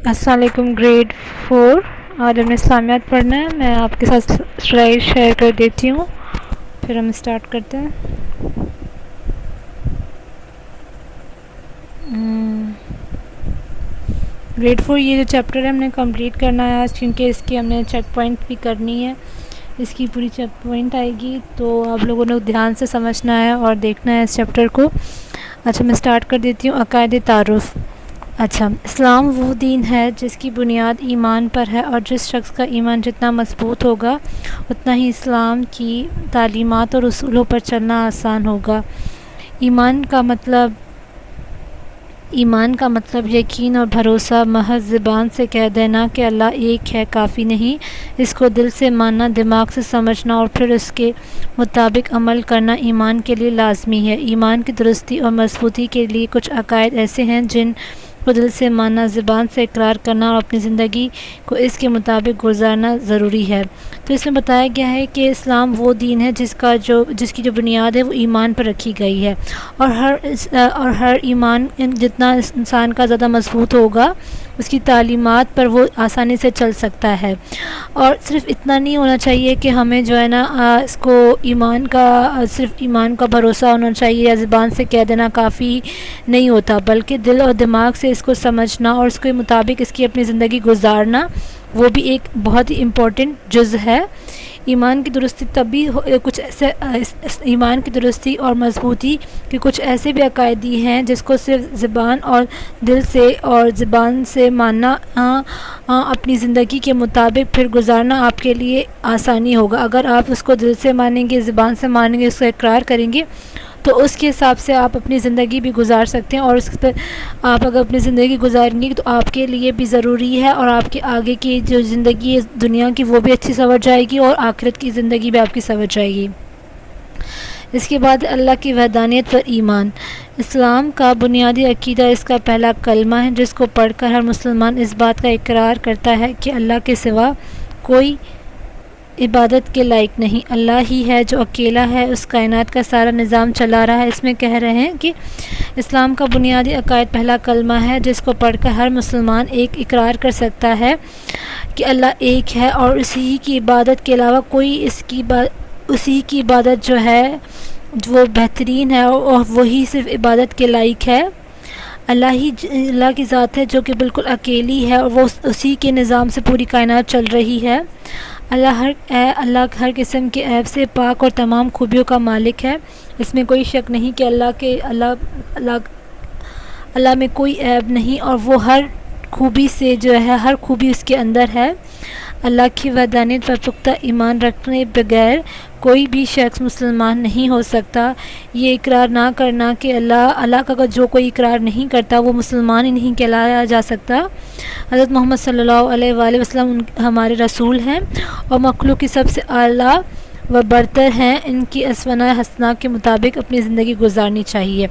السلام علیکم گریڈ 4 آج ہمیں اسلامیات پڑھنا ہے. میں آپ کے ساتھ سلائڈ شیئر کر دیتی ہوں پھر ہم اسٹارٹ کرتے ہیں. گریڈ 4 یہ جو چیپٹر ہے ہم نے کمپلیٹ کرنا ہے آج, کیونکہ اس کی ہم نے چیک پوائنٹ بھی کرنی ہے. اس کی پوری چیک پوائنٹ آئے گی تو آپ لوگوں نے دھیان سے سمجھنا ہے اور دیکھنا ہے اس چیپٹر کو. اچھا میں اسٹارٹ کر دیتی ہوں. عقائد تعارف. اچھا, اسلام وہ دین ہے جس کی بنیاد ایمان پر ہے, اور جس شخص کا ایمان جتنا مضبوط ہوگا اتنا ہی اسلام کی تعلیمات اور اصولوں پر چلنا آسان ہوگا. ایمان کا مطلب یقین اور بھروسہ. محض زبان سے کہہ دینا کہ اللہ ایک ہے کافی نہیں, اس کو دل سے ماننا, دماغ سے سمجھنا اور پھر اس کے مطابق عمل کرنا ایمان کے لیے لازمی ہے. ایمان کی درستی اور مضبوطی کے لیے کچھ عقائد ایسے ہیں جن کو دل سے ماننا, زبان سے اقرار کرنا اور اپنی زندگی کو اس کے مطابق گزارنا ضروری ہے. تو اس میں بتایا گیا ہے کہ اسلام وہ دین ہے جس کی جو بنیاد ہے وہ ایمان پر رکھی گئی ہے, اور ہر ایمان جتنا انسان کا زیادہ مضبوط ہوگا اس کی تعلیمات پر وہ آسانی سے چل سکتا ہے. اور صرف اتنا نہیں ہونا چاہیے کہ ہمیں جو ہے نا اس کو صرف ایمان کا بھروسہ ہونا چاہیے یا زبان سے کہہ دینا کافی نہیں ہوتا, بلکہ دل اور دماغ سے اس کو سمجھنا اور اس کے مطابق اس کی اپنی زندگی گزارنا وہ بھی ایک بہت ہی امپورٹنٹ جز ہے. ایمان کی درستی ایمان کی درستی اور مضبوطی کے کچھ ایسے بھی عقائدی ہیں جس کو صرف زبان اور دل سے اور زبان سے ماننا, اپنی زندگی کے مطابق پھر گزارنا آپ کے لیے آسانی ہوگا. اگر آپ اس کو دل سے مانیں گے, زبان سے مانیں گے, اس کو اقرار کریں گے تو اس کے حساب سے آپ اپنی زندگی بھی گزار سکتے ہیں, اور اس پر آپ اگر اپنی زندگی گزاریں گے تو آپ کے لیے بھی ضروری ہے, اور آپ کے آگے کی جو زندگی ہے دنیا کی وہ بھی اچھی سنور جائے گی, اور آخرت کی زندگی بھی آپ کی سنور جائے گی. اس کے بعد اللہ کی وحدانیت پر ایمان. اسلام کا بنیادی عقیدہ اس کا پہلا کلمہ ہے, جس کو پڑھ کر ہر مسلمان اس بات کا اقرار کرتا ہے کہ اللہ کے سوا کوئی عبادت کے لائق نہیں, اللہ ہی ہے جو اکیلا ہے, اس کائنات کا سارا نظام چلا رہا ہے. اس میں کہہ رہے ہیں کہ اسلام کا بنیادی عقائد پہلا کلمہ ہے جس کو پڑھ کر ہر مسلمان ایک اقرار کر سکتا ہے کہ اللہ ایک ہے, اور اسی کی عبادت کے علاوہ کوئی اسی کی عبادت جو ہے وہ بہترین ہے, اور وہی صرف عبادت کے لائق ہے. اللہ کی ذات ہے جو کہ بالکل اکیلی ہے, اور وہ اسی کے نظام سے پوری کائنات چل رہی ہے. اللہ ہر قسم کے عیب سے پاک اور تمام خوبیوں کا مالک ہے. اس میں کوئی شک نہیں کہ اللہ میں کوئی عیب نہیں, اور وہ ہر خوبی سے جو ہے ہر خوبی اس کے اندر ہے. اللہ کی وحدانیت پر پختہ ایمان رکھنے بغیر کوئی بھی شخص مسلمان نہیں ہو سکتا. یہ اقرار نہ کرنا کہ اللہ کا جو کوئی اقرار نہیں کرتا وہ مسلمان ہی نہیں کہلایا جا سکتا. حضرت محمد صلی اللہ علیہ وآلہ وسلم ہمارے رسول ہیں اور مخلوق کی سب سے اعلیٰ و برتر ہیں. ان کی اسوانہ حسنہ کے مطابق اپنی زندگی گزارنی چاہیے,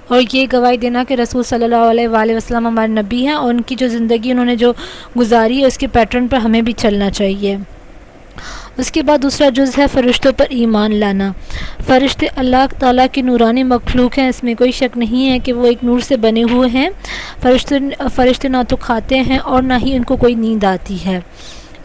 اور یہ گواہی دینا کہ رسول صلی اللہ علیہ وآلہ وسلم ہمارے نبی ہیں, اور ان کی جو زندگی انہوں نے جو گزاری ہے اس کے پیٹرن پر ہمیں بھی چلنا چاہیے. اس کے بعد دوسرا جز ہے فرشتوں پر ایمان لانا. فرشتے اللہ تعالیٰ کی نورانی مخلوق ہیں, اس میں کوئی شک نہیں ہے کہ وہ ایک نور سے بنے ہوئے ہیں. فرشتے نہ تو کھاتے ہیں اور نہ ہی ان کو کوئی نیند آتی ہے.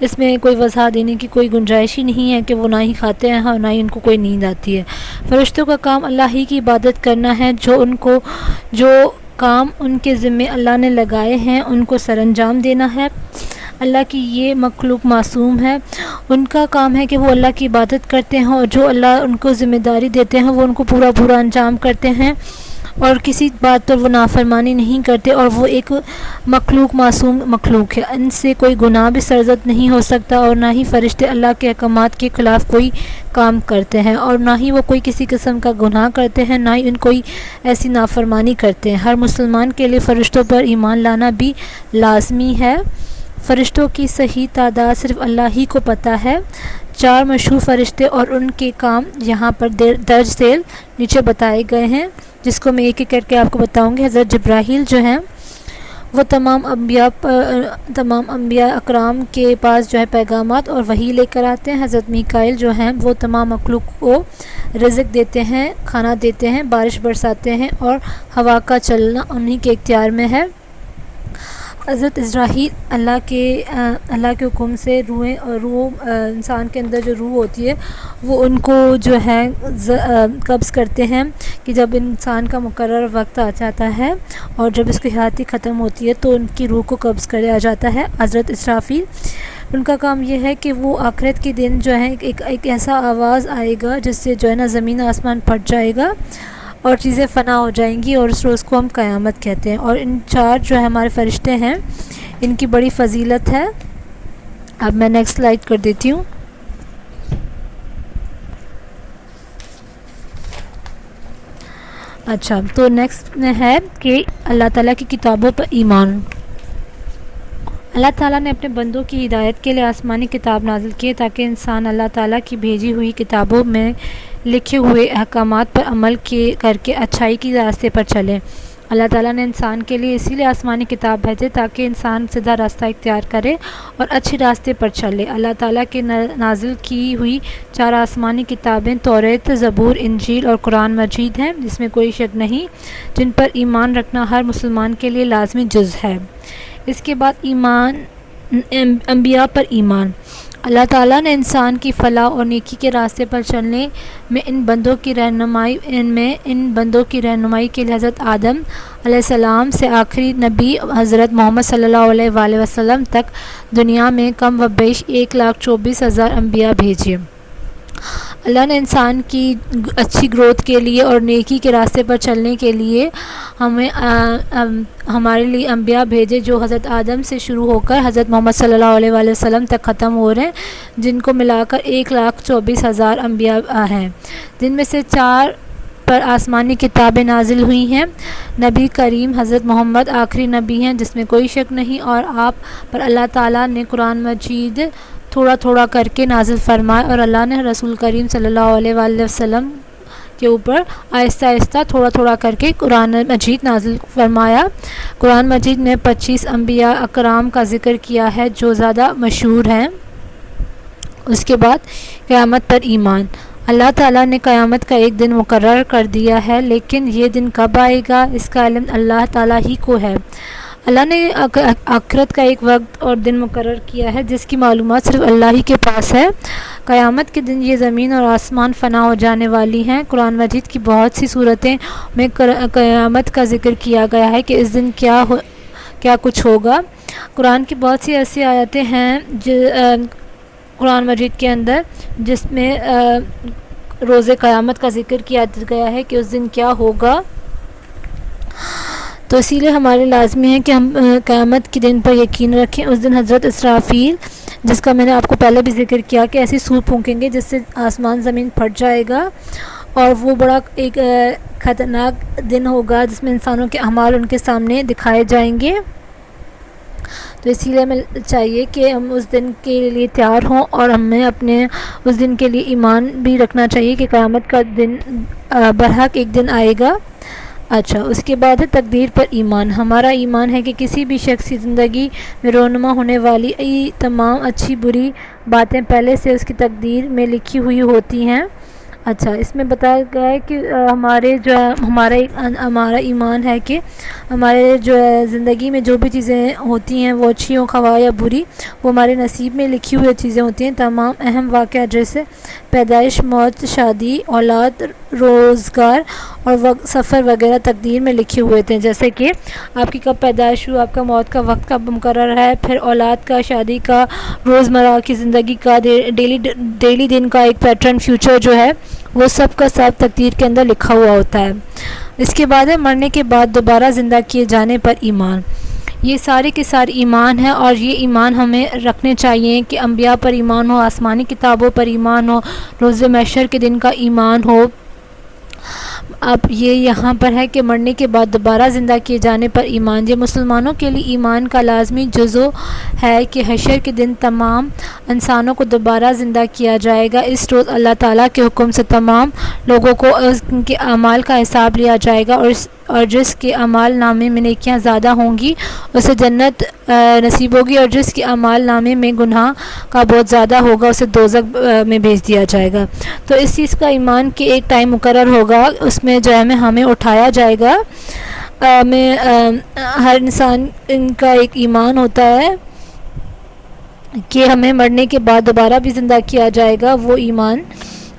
اس میں کوئی وضاحت دینے کی کوئی گنجائش ہی نہیں ہے کہ وہ نہ ہی کھاتے ہیں اور نہ ہی ان کو کوئی نیند آتی ہے. فرشتوں کا کام اللہ ہی کی عبادت کرنا ہے. جو کام ان کے ذمے اللہ نے لگائے ہیں ان کو سر انجام دینا ہے. اللہ کی یہ مخلوق معصوم ہے, ان کا کام ہے کہ وہ اللہ کی عبادت کرتے ہیں, اور جو اللہ ان کو ذمہ داری دیتے ہیں وہ ان کو پورا انجام کرتے ہیں, اور کسی بات پر وہ نافرمانی نہیں کرتے. اور وہ ایک معصوم مخلوق ہے, ان سے کوئی گناہ بھی سرزد نہیں ہو سکتا, اور نہ ہی فرشتے اللہ کے احکامات کے خلاف کوئی کام کرتے ہیں, اور نہ ہی وہ کوئی کسی قسم کا گناہ کرتے ہیں, نہ ہی ان کوئی ایسی نافرمانی کرتے ہیں. ہر مسلمان کے لیے فرشتوں پر ایمان لانا بھی لازمی ہے. فرشتوں کی صحیح تعداد صرف اللہ ہی کو پتہ ہے. 4 مشہور فرشتے اور ان کے کام یہاں پر درج ذیل نیچے بتائے گئے ہیں, جس کو میں ایک ایک کر کے آپ کو بتاؤں گی. حضرت جبرائیل جو ہیں وہ تمام انبیاء اکرام کے پاس جو ہے پیغامات اور وحی لے کر آتے ہیں. حضرت میکائیل جو ہیں وہ تمام مخلوق کو رزق دیتے ہیں, کھانا دیتے ہیں, بارش برساتے ہیں, اور ہوا کا چلنا انہی کے اختیار میں ہے. حضرت اسرائیل اللہ کے حکم سے روح انسان کے اندر جو روح ہوتی ہے وہ ان کو جو ہے قبض کرتے ہیں کہ جب انسان کا مقرر وقت آ جاتا ہے اور جب اس کی حیاتی ختم ہوتی ہے تو ان کی روح کو قبض کیا جاتا ہے حضرت اسرافیل۔ ان کا کام یہ ہے کہ وہ آخرت کے دن جو ہے ایک ایسا آواز آئے گا جس سے جو ہے نا زمین آسمان پھٹ جائے گا اور چیزیں فنا ہو جائیں گی، اور اس روز کو ہم قیامت کہتے ہیں۔ اور ان چار جو ہے ہمارے فرشتے ہیں، ان کی بڑی فضیلت ہے۔ اب میں نیکسٹ سلائیڈ کر دیتی ہوں۔ اچھا، تو نیکسٹ ہے کہ اللہ تعالیٰ کی کتابوں پر ایمان۔ اللہ تعالیٰ نے اپنے بندوں کی ہدایت کے لیے آسمانی کتاب نازل کی تاکہ انسان اللہ تعالیٰ کی بھیجی ہوئی کتابوں میں لکھے ہوئے احکامات پر عمل کر کے اچھائی کی راستے پر چلے۔ اللہ تعالیٰ نے انسان کے لیے اسی لیے آسمانی کتاب بھیجے تاکہ انسان سیدھا راستہ اختیار کرے اور اچھے راستے پر چلے۔ اللہ تعالیٰ کے نازل کی ہوئی چار آسمانی کتابیں توریت، زبور، انجیل اور قرآن مجید ہیں، جس میں کوئی شک نہیں، جن پر ایمان رکھنا ہر مسلمان کے لیے لازمی جز ہے۔ اس کے بعد انبیاء پر ایمان۔ اللہ تعالیٰ نے انسان کی فلاح اور نیکی کے راستے پر چلنے میں ان بندوں کی رہنمائی کے لیے حضرت آدم علیہ السلام سے آخری نبی حضرت محمد صلی اللہ علیہ وآلہ وسلم تک دنیا میں کم و بیش 1,24,000 انبیاء بھیجے۔ اللہ نے انسان کی اچھی گروتھ کے لیے اور نیکی کے راستے پر چلنے کے لیے ہمارے لیے انبیاء بھیجے جو حضرت آدم سے شروع ہو کر حضرت محمد صلی اللہ علیہ وآلہ وسلم تک ختم ہو رہے ہیں، جن کو ملا کر 1,24,000 انبیاء ہیں، جن میں سے 4 پر آسمانی کتابیں نازل ہوئی ہیں۔ نبی کریم حضرت محمد آخری نبی ہیں، جس میں کوئی شک نہیں، اور آپ پر اللہ تعالیٰ نے قرآن مجید تھوڑا تھوڑا کر کے نازل فرمائے، اور اللہ نے رسول کریم صلی اللہ علیہ وآلہ وسلم کے اوپر آہستہ آہستہ تھوڑا تھوڑا کر کے قرآن مجید نازل فرمایا۔ قرآن مجید میں 25 انبیاء اکرام کا ذکر کیا ہے جو زیادہ مشہور ہیں۔ اس کے بعد قیامت پر ایمان۔ اللہ تعالیٰ نے قیامت کا ایک دن مقرر کر دیا ہے، لیکن یہ دن کب آئے گا اس کا علم اللہ تعالیٰ ہی کو ہے۔ اللہ نے آخرت کا ایک وقت اور دن مقرر کیا ہے جس کی معلومات صرف اللہ ہی کے پاس ہے۔ قیامت کے دن یہ زمین اور آسمان فنا ہو جانے والی ہیں۔ قرآن مجید کی بہت سی صورتیں میں قیامت کا ذکر کیا گیا ہے کہ اس دن کیا کچھ ہوگا۔ قرآن کی بہت سی ایسی آیتیں ہیں قرآن مجید کے اندر جس میں روز قیامت کا ذکر کیا گیا ہے کہ اس دن کیا ہوگا، تو اسی لیے ہمارے لازمی ہے کہ ہم قیامت کے دن پر یقین رکھیں۔ اس دن حضرت اسرافیل، جس کا میں نے آپ کو پہلے بھی ذکر کیا کہ ایسی سور پھونکیں گے جس سے آسمان زمین پھٹ جائے گا، اور وہ بڑا ایک خطرناک دن ہوگا جس میں انسانوں کے اعمال ان کے سامنے دکھائے جائیں گے۔ تو اسی لیے ہمیں چاہیے کہ ہم اس دن کے لیے تیار ہوں، اور ہمیں اپنے اس دن کے لیے ایمان بھی رکھنا چاہیے کہ قیامت کا دن برحق ایک دن آئے گا۔ اچھا، اس کے بعد ہے تقدیر پر ایمان۔ ہمارا ایمان ہے کہ کسی بھی شخص کی زندگی میں رونما ہونے والی تمام اچھی بری باتیں پہلے سے اس کی تقدیر میں لکھی ہوئی ہوتی ہیں۔ اچھا، اس میں بتایا گیا ہے کہ ہمارا ایمان ہے کہ ہمارے جو ہے زندگی میں جو بھی چیزیں ہوتی ہیں وہ اچھی ہوں خواہ یا بری، وہ ہمارے نصیب میں لکھی ہوئی چیزیں ہوتی ہیں۔ تمام اہم واقعات جیسے پیدائش، موت، شادی، اولاد، روزگار اور سفر وغیرہ تقدیر میں لکھے ہوئے تھے، جیسے کہ آپ کی کب پیدائش ہو، آپ کا موت کا وقت کب مقرر ہے، پھر اولاد کا، شادی کا، روزمرہ کی زندگی کا، ڈیلی دن کا ایک پیٹرن، فیوچر جو ہے وہ سب کا سب تقدیر کے اندر لکھا ہوا ہوتا ہے۔ اس کے بعد ہے مرنے کے بعد دوبارہ زندہ کیے جانے پر ایمان۔ یہ سارے کے سارے ایمان ہیں، اور یہ ایمان ہمیں رکھنے چاہیے کہ انبیاء پر ایمان ہو، آسمانی کتابوں پر ایمان ہو، روز محشر کے دن کا ایمان ہو۔ اب یہ یہاں پر ہے کہ مرنے کے بعد دوبارہ زندہ کیے جانے پر ایمان۔ یہ مسلمانوں کے لیے ایمان کا لازمی جزو ہے کہ حشر کے دن تمام انسانوں کو دوبارہ زندہ کیا جائے گا۔ اس روز اللہ تعالیٰ کے حکم سے تمام لوگوں کو ان کے اعمال کا حساب لیا جائے گا، اور جس کے اعمال نامے میں نیکیاں زیادہ ہوں گی اسے جنت نصیب ہوگی، اور جس کے اعمال نامے میں گناہ کا بہت زیادہ ہوگا اسے دوزخ میں بھیج دیا جائے گا۔ تو اس چیز کا ایمان کہ ایک ٹائم مقرر ہوگا، اس میں جو ہے ہمیں اٹھایا جائے گا، میں ہر انسان ان کا ایک ایمان ہوتا ہے کہ ہمیں مرنے کے بعد دوبارہ بھی زندہ کیا جائے گا. وہ ایمان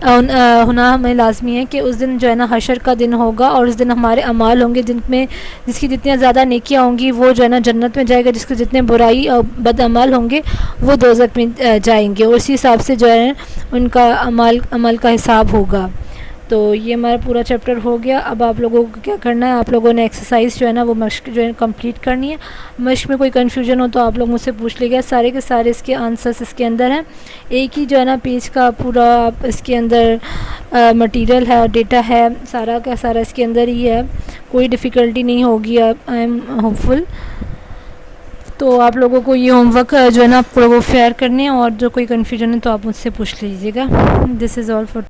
ہونا ہمیں لازمی ہے کہ اس دن جو ہے نا حشر کا دن ہوگا، اور اس دن ہمارے اعمال ہوں گے جس کی جتنی زیادہ نیکیاں ہوں گی وہ جو ہے نا جنت میں جائے گا، جس کے جتنے برائی اور بد عمل ہوں گے وہ دوزخ میں جائیں گے، اور اسی حساب سے جو ہے ان کا عمل کا حساب ہوگا. تو یہ ہمارا پورا چیپٹر ہو گیا. اب آپ لوگوں کو کیا کرنا ہے، آپ لوگوں نے ایکسرسائز جو ہے نا وہ مشق جو ہے کمپلیٹ کرنی ہے. مشق میں کوئی کنفیوژن ہو تو آپ لوگ مجھ سے پوچھ لیجیے گا. سارے کے سارے اس کے آنسرس اس کے اندر ہیں. ایک ہی جو ہے نا پیج کا پورا اس کے اندر مٹیریل ہے اور ڈیٹا ہے، سارا کا سارا اس کے اندر ہی ہے. کوئی ڈیفیکلٹی نہیں ہوگی. آئی ایم ہوپ فل. تو آپ لوگوں کو یہ ہوم ورک جو ہے نا پورا وہ فیئر کرنے ہیں، اور جو کوئی کنفیوژن ہے تو آپ مجھ سے پوچھ لیجیے گا. دس از آل فار